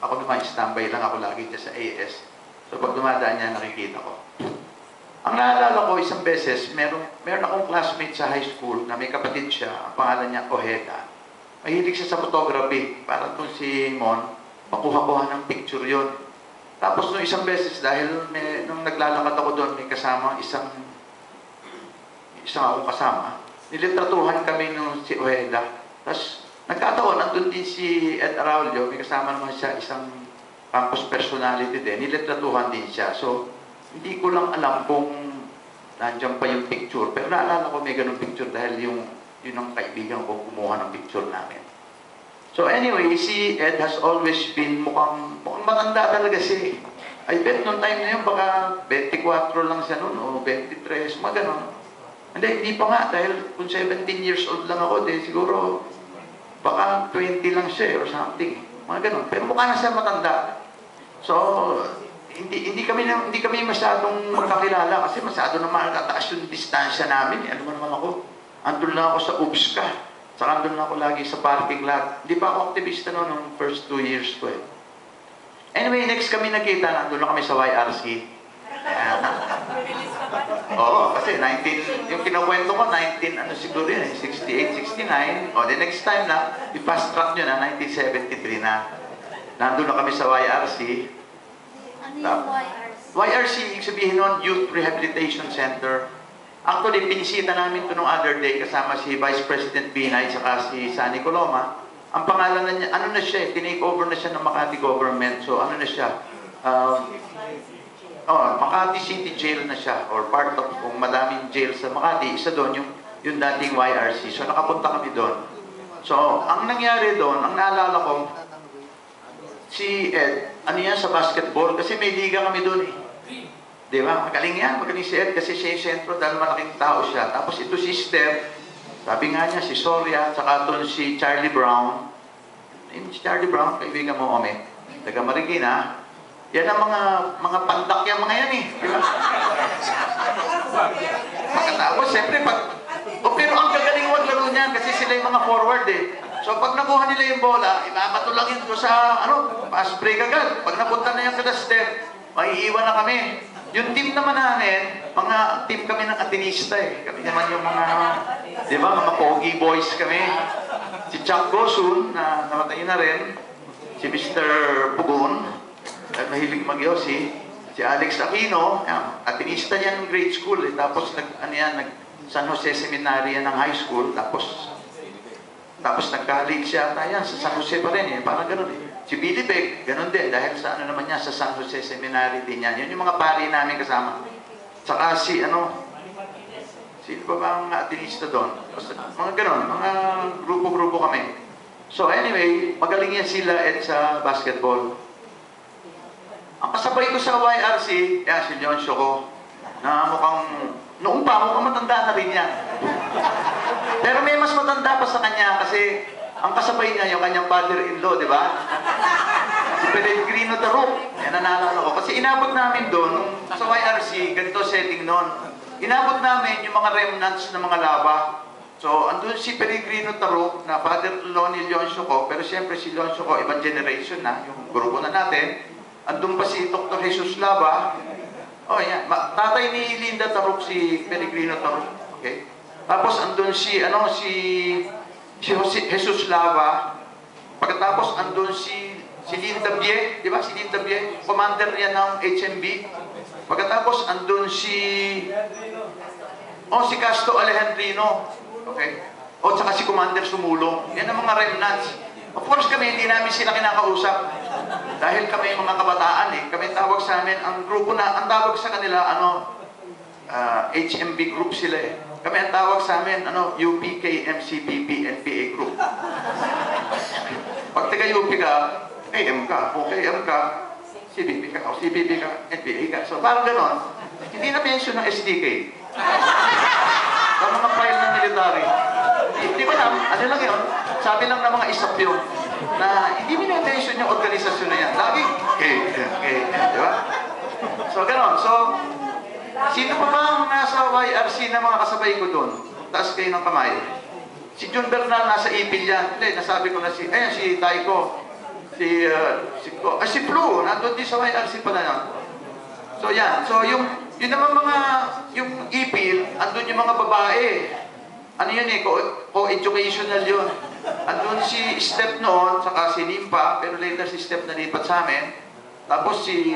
Ako naman, standby lang ako lagi dyan sa AS. So pag dumadaan niya, nakikita ko. Ang naalala ko, isang beses, meron akong classmate sa high school na may kapatid siya, ang pangalan niya Ojeda. Mahilig siya sa photography. Parang itong si Mon, makuha-kuha ng picture yon. Tapos nung isang beses, dahil nung naglalakad ako doon, may kasama, isang akong kasama, nilitratuhan kami nung si Ojeda. Tapos nagkataon, nandun din si Ed Araulio, may kasama naman siya, isang campus personality din, nilitratuhan din siya. So, hindi ko lang alam kung nandiyan pa yung picture. Pero naalala ko may ganun picture dahil yun ang kaibigan ko kumuha ng picture namin. So anyway, si Ed has always been mukhang matanda talaga siya. I bet noong time na yun, baka 24 lang siya noon o 23, mga ganun. Hindi pa nga dahil kung 17 years old lang ako, siguro baka 20 lang siya or something. Mga ganun. Pero mukha na siya matanda. So, hindi kami masyadong magkakilala kasi masyado na makataas yung distansya namin. Ano naman ako? Andun lang ako sa UPSCA. Saka andun lang ako lagi sa parking lot. Hindi pa ako aktivista noong first 2 years ko eh. Anyway, next kami nakita, nandun lang kami sa YRC. Oo, kasi 19, yung kinakwento ko, 19, ano siguro yun, 68, 69. O, the next time na, i-fast track nyo na, 1973 na. Nandun na kami sa YRC. Ano yung YRC? YRC, ibig sabihin nun, Youth Rehabilitation Center. Actually, pinisita namin ito nung other day kasama si Vice President Binay saka si Sunny Coloma. Ang pangalan na niya, ano na siya, tinake over na siya ng Makati government. So, ano na siya, Makati City Jail na siya, or part of, kung madaming jail sa Makati, isa doon yung dating YRC. So, nakapunta kami doon. So, ang nangyari doon, ang naalala ko, si Ed, ano yan sa basketball, kasi may liga kami doon eh. Di ba? Magaling yan, magaling si Ed kasi siya yung sentro dahil malaking tao siya. Tapos ito si Steph, sabi nga niya, si Soria, saka ito si Charlie Brown. Si Charlie Brown, kaibigan mo, Ome, taga Marikina. Yan ang mga pandak yan, mga yan eh. Di ba? Pagkatapos, siyempre, pero ang gagaling wag laro niyan kasi sila yung mga forward eh. So pag nakuha nila yung bola, ibabato lang yun sa, pass break agad. Pag napunta na yung kada step, maiiwan na kami. Yung team naman namin, mga team kami ng Atenista eh. Kami naman yung mga, di ba, mga pogi boys kami. Si Chuck Gosun, na namatay na rin. Si Mr. Pugon, mahilig mag-yosi. Si Alex Aquino, Atenista yan ng grade school eh. Tapos San Jose Seminary yan ng high school. Tapos nag-college yata yan sa San Jose pa rin eh. Parang gano'n eh. Si Billy Beck, gano'n din. Dahil sa naman niya, sa San Jose Seminary din yan. Yun yung mga pari namin kasama. Saka sino ba ba ang atinista doon? Mga gano'n, mga grupo-grupo kami. So anyway, magaling yan sila at sa basketball. Ang kasabay ko sa YRC, si Leon Choco, na noong matanda na rin yan. Pero may mas matanda pa sa kanya kasi ang kasabay niya yung kanyang father-in-law, di ba? Si Pellegrino Taruk. Yan naalala ko. Kasi inabot namin doon, sa YRC, ganito setting noon. Inabot namin yung mga remnants ng mga lava. So, andun si Pellegrino Taruk na father-in-law ni Leon Choco, pero siyempre si Leon Choco, ibang generation na, yung grupo na natin. Andun pa si Dr. Jesus Lava. Oh, yan. Tatay ni Linda Taruk, si Pellegrino Taruk. Okay? Tapos andun si Jesus Lava. Pagkatapos andun si Linda Bie, di ba? Si Linda Bie, commander yan ng HMB. Pagkatapos andun si Casto Alejandrino. Okay? Tsaka si Commander Sumulong. Yan ang mga remnants. Of course kami, hindi namin sila kinakausap. Dahil kami mga kabataan eh. Kami tawag sa amin, ang tawag sa kanila, HMB group sila eh. Kami ang tawag sa amin, UPK, MCPP, NPA group. Pag taga-UP ka, AM ka. Kung AM ka, CBP ka. O CBP ka, NPA ka. So parang ganon. Hindi na mention ng SDK. Sa mga file ng military. Hindi ko alam, ano lang yun? Sabi lang ng mga isap yun, na hindi mo na-attention yung organisasyon na yan. Lagi, di ba? So, ganon. So, sino pa ba ang nasa YRC na mga kasabay ko doon? Taas kayo ng kamay. Si John Bernal nasa ipil yan. Hindi, nasabi ko na si Taiko. si Flu, nandun din sa YRC pala yun. So yan, so yung naman mga, yung ipil, andun yung mga babae. Ano yun eh, co-educational yun. Andun si Step noon, saka si Nimpa, pero later si Step nalipat sa amin. Tapos si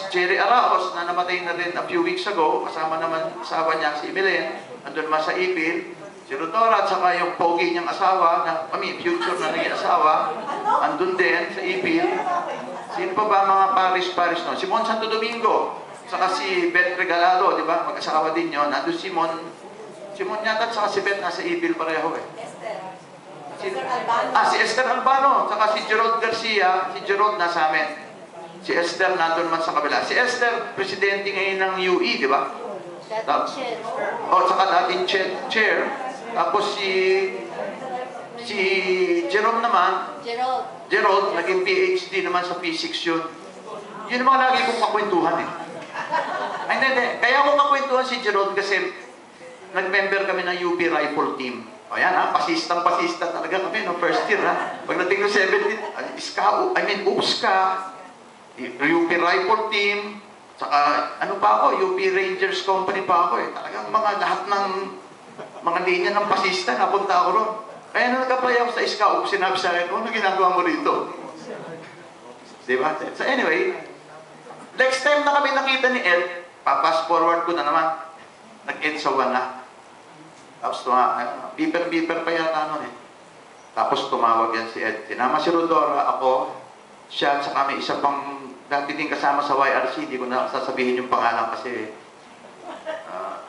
Jerry Araos, na namatay na rin a few weeks ago, kasama naman asawa niya, si Emeline, andun naman sa ipil. Si Rodora, at saka yung pogi niyang asawa, future na naging asawa, andun din sa ipil. Sino pa ba mga Paris no? Si Mon Santo Domingo, saka si Beth Regalado, di ba? Mag-asawa din yun. Andun si Mon yata, saka si Beth nasa ipil pareho eh. Si Esther Albano, saka si Gerald Garcia, si Gerald nasa amin. Si Esther nandun man sa kabila. Si Esther, presidente ngayon ng UE, di ba? Saka dating chair. Tapos si Jerome naman, Gerald, naging PhD naman sa physics yun. Yun naman lagi kong kakwentuhan eh. Ay, hindi. Kaya akong kakwentuhan si Gerald kasi nag-member kami ng UP Rifle Team. O yan ha, pasista talaga kami no first year ha. Pagdating ng 17, UPSCA, UP Rifle Team, saka ano pa ako, UP Rangers Company pa ako eh. Talagang lahat ng mga linya ng pasista, napunta ako ron. Kaya nung nag-apply ako sa SCAUP, sinabi sa akin, ano ginagawa mo rito? Diba? So anyway, next time na kami nakita ni Ed, papass forward ko na naman. Nag-Ed sa 1 na. Tapos beeper pa yata nun eh. Tapos tumawag yan si Ed. Sinama si Rodora, ako, siya, at saka may isa pang dati din kasama sa YRC, hindi ko na sasabihin yung pangalan kasi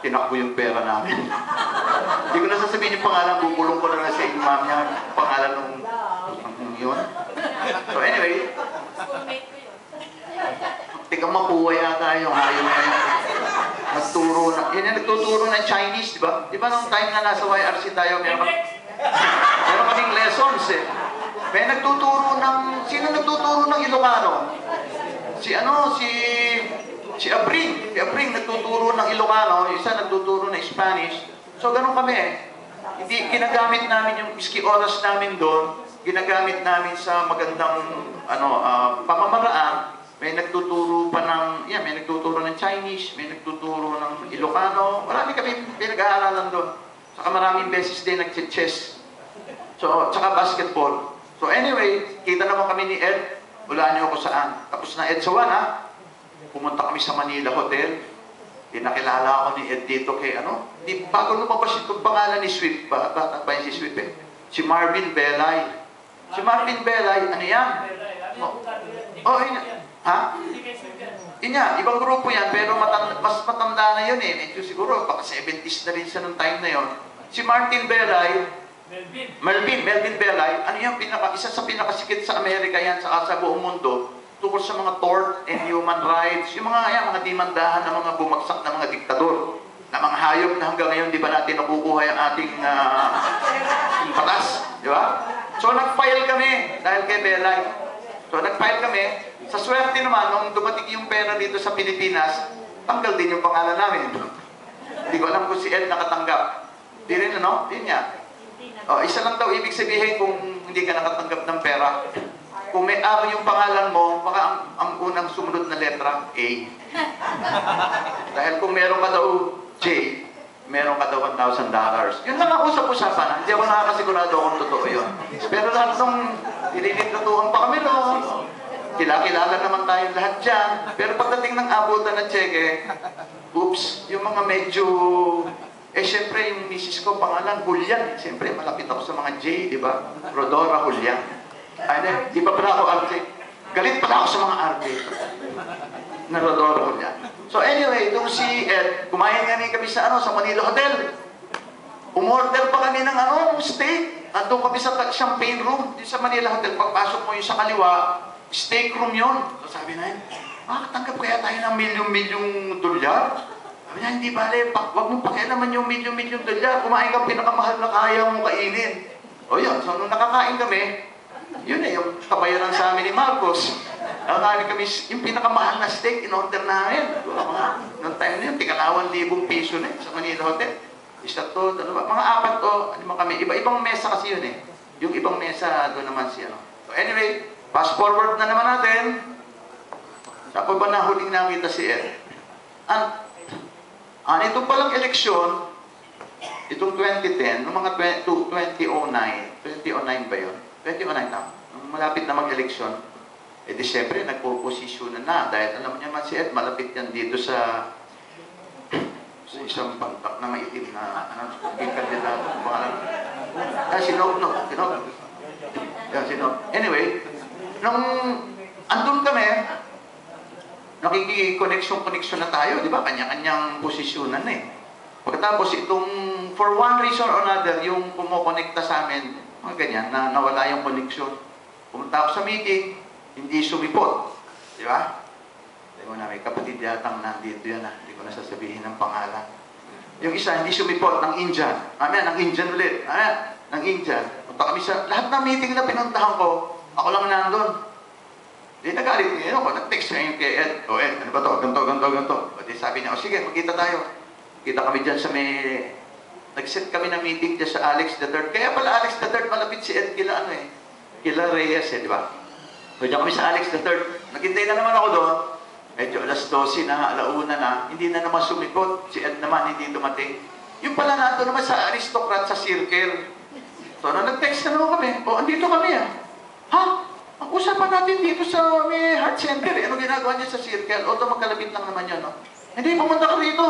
tinakbo yung pera namin. Hindi ko na sasabihin yung pangalan, bubulong ko na lang sa inyo, ma'am, yung pangalan nung yun. So anyway, tika mapuwa yata yung hayop na yun. Nagturo na, yun yung nagtuturo ng Chinese, di ba? Di ba nung time na nasa YRC tayo, meron kaming lessons eh. May nagtuturo ng, sino nagtuturo ng Ilocano? Si Abring. Si Abring nagtuturo ng Ilocano, isa nagtuturo ng Spanish. So ganun kami eh. Hindi, ginagamit namin yung iski oras namin doon, ginagamit namin sa magandang pamamaraan. May nagtuturo pa ng, may nagtuturo ng Chinese, may nagtuturo ng Ilocano. Marami kami pinag-aaralan doon. Saka maraming beses din nag-chess. So, saka basketball. So anyway, kita naman kami ni Ed. Wala niyo ako saan. Tapos na Ed sa 1 ha. Pumunta kami sa Manila Hotel. Pinakilala ako ni Ed dito kay bago lumabas itong pangalan ni Swift. Bata pa yun si Swift eh. Si Marvin Belay. Si Marvin Belay, ano yan? Yun. Ha? Yun yan, ibang grupo yan, pero mas matanda na yun eh. Medyo siguro, baka 70s na rin siya nung time na yun. Si Martin Belay, Melvin Belay, ano yan, isa sa pinakasikit sa Amerika yan, sa buong mundo, tungkol sa mga tort and human rights, yung mga dimandahan ng mga bumagsak na mga diktador, na mga hayop na hanggang ngayon, di ba natin nakukuha yung ating patas, di ba? So nag-file kami dahil kay Belay. So nag-file kami. Sa swerte naman, nung dumating yung pera dito sa Pilipinas, tanggal din yung pangalan namin. Hindi ko alam kung si Ed nakatanggap. Di rin Di niya. Isa lang daw ibig sabihin kung hindi ka nakatanggap ng pera. Kung may A yung pangalan mo, baka ang unang sumunod na letra, A. Dahil kung meron ka daw J, meron ka daw $1,000. Yun lang ang usap-usapan. Hindi ako nakakasigurado kung totoo yun. Pero lahat nung nililitutuhan pa kami kilala naman tayong lahat dyan. Pero pagdating ng abutan ng cheque, oops, yung mga medyo... Siyempre, yung misis ko, pangalan, Julian. Siyempre, malapit ako sa mga J, di ba? Rodora Julian. Di ba pala ako RJ? Galit pala ako sa mga RJ. Na Rodora Julian. So anyway, itong si Ed, kumain nga kami sa Manila Hotel. Umorder pa kami ng steak. Andun kami sa champagne room, sa Manila Hotel. Pagpasok mo yung sa kaliwa, steak room yun. So sabi na yun, tanggap kaya tayo ng milyong-milyong dolyar? Sabi niya, hindi bale, wag mong pakialaman yung milyong-milyong dolyar. Kumain kang pinakamahal na kaya mong kainin. O yun, so nung nakakain kami, yun yung kabayaran sa amin ni Marcos. Nakakain kami, yung pinakamahal na steak, in-order namin. Noong time na yun, tig-1,000 na sa Manila Hotel. Isa to, mga 4 to, kami. Iba-ibang mesa kasi yun eh. Yung ibang mesa, doon naman siya. So anyway, Fast forward na naman natin. Sa pa ba na huling nakita si Ed? Itong palang eleksyon, itong 2010, noong mga 2009 ba yun? 2009 na. Nung malapit na mag-eleksyon, di siyempre, nagpo-posisyon na dahil alam niya man si Ed, malapit yan dito sa isang pangtak na maitim na naging kandidato. Sinog. Yan, sinog. Anyway, nung andun kami, nakiki-connection na tayo, di ba? Kanya-kanyang posisyonan eh. Pagkatapos itong, for one reason or another, yung kumokonekta sa amin, mga ganyan, na nawala yung connection. Pumunta ako sa meeting, hindi sumipot. Di ba? Sabi mo na, may kapatid yatang nandito yan ah. Hindi ko nasasabihin ng pangalan. Yung isa, hindi sumipot, ng Indian. Ng Indian ulit. Ng Indian. Punta kami sa, lahat ng meeting na pinuntahan ko, ako lang nandun. Di nagalit niya ako, nag-text niya yung kay Ed. O Ed, ano ba to? Ganto. O di sabi niya, o sige, magkita tayo. Kita kami dyan sa may, nag-set kami ng meeting dyan sa Alex III. Kaya pala Alex III, malapit si Ed kila kila Reyes di ba? So dyan kami sa Alex III. Naghintay na naman ako doon. Medyo alas 12 na, alauna na, hindi na naman sumikot. Si Ed naman hindi dumating. Yung pala nato naman sa aristocrat sa circle. So nag-text na naman kami. O, andito kami ah. Ha? Ang usapan natin dito sa may heart center. Ano ginagawa niya sa circle? O, ito magkalapit lang naman yun, no? Hindi, pumunta ka rito.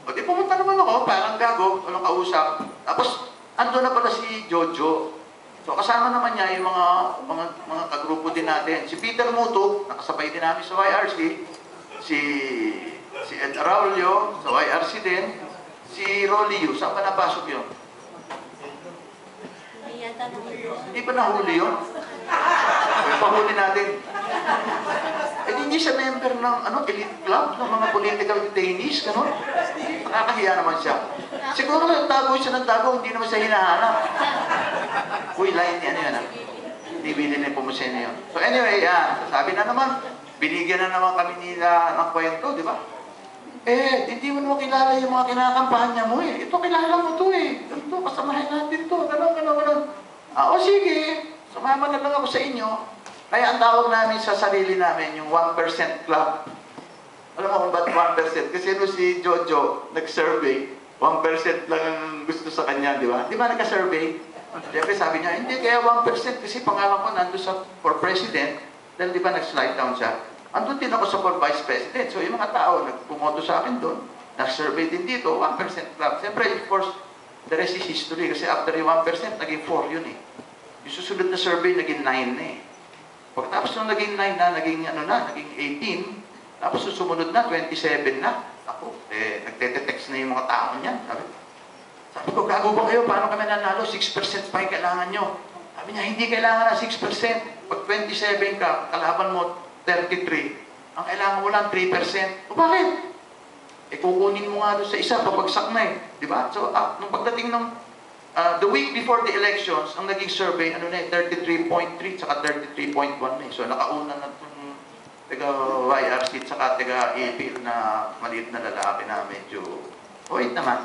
O, di pumunta naman ako. Parang gago. Walang kausap. Tapos, ando na pala si Jojo. So, kasama naman niya yung mga kagrupo din natin. Si Peter Muto, nakasabay din namin sa YRC. Si Ed Araulio, sa YRC din. Si Rolly Yu, saan pa napasok yun? Hindi pa nahuli yun? Pahuli natin. Hindi siya member ng elite club, ng mga political detainees, gano'n. Nakakahiya naman siya. Siguro nagtago siya ng tago, hindi naman siya hinahanap. Uy, line yan yan ah. Hindi bilhin na pumusay na yun. So anyway, sabi na naman, binigyan na naman kami nila ng kwento, di ba? Hindi mo naman kilala yung mga kinakampanya mo eh. Ito, kilala mo to eh. Ganito, kasamahin natin to. Ganon. O sige, sumama na lang ako sa inyo. Kaya ang tawag namin sa sarili namin, yung 1% club. Alam mo kung ba't 1%? Kasi no si Jojo, nag-survey, 1% lang ang gusto sa kanya, di ba? Di ba nagka-survey? Siyempre sabi niya, hindi, kaya 1% kasi pangalan ko nandun sa for president. Dahil di ba nag-slide down siya? Andun din ako sa for vice president. So yung mga tao, nagpumoto sa akin doon, nag-survey din dito, 1% club. Siyempre, of course, the rest is history. Kasi after yung 1%, naging 4 yun eh. Yung susunod na survey, naging 9 na eh. Pagkatapos nung naging 9 na, naging 18, tapos susunod na, 27 na. Ako, nagte-text na yung mga tao niyan. Sabi ko, gago ba kayo? Paano kami nanalo? 6% pa yung kailangan nyo. Sabi niya, hindi kailangan na 6%. Pag 27 ka, kalaban mo 33. Ang kailangan mo lang 3%. O bakit? Kukunin mo nga doon sa isa, papagsak na eh. Diba? So, nung pagdating ng the week before the elections, ang naging survey, 33.3 saka 33.1 na. So, nakauna na itong taga YRC saka taga AP na maliit na lalaki na medyo, wait naman.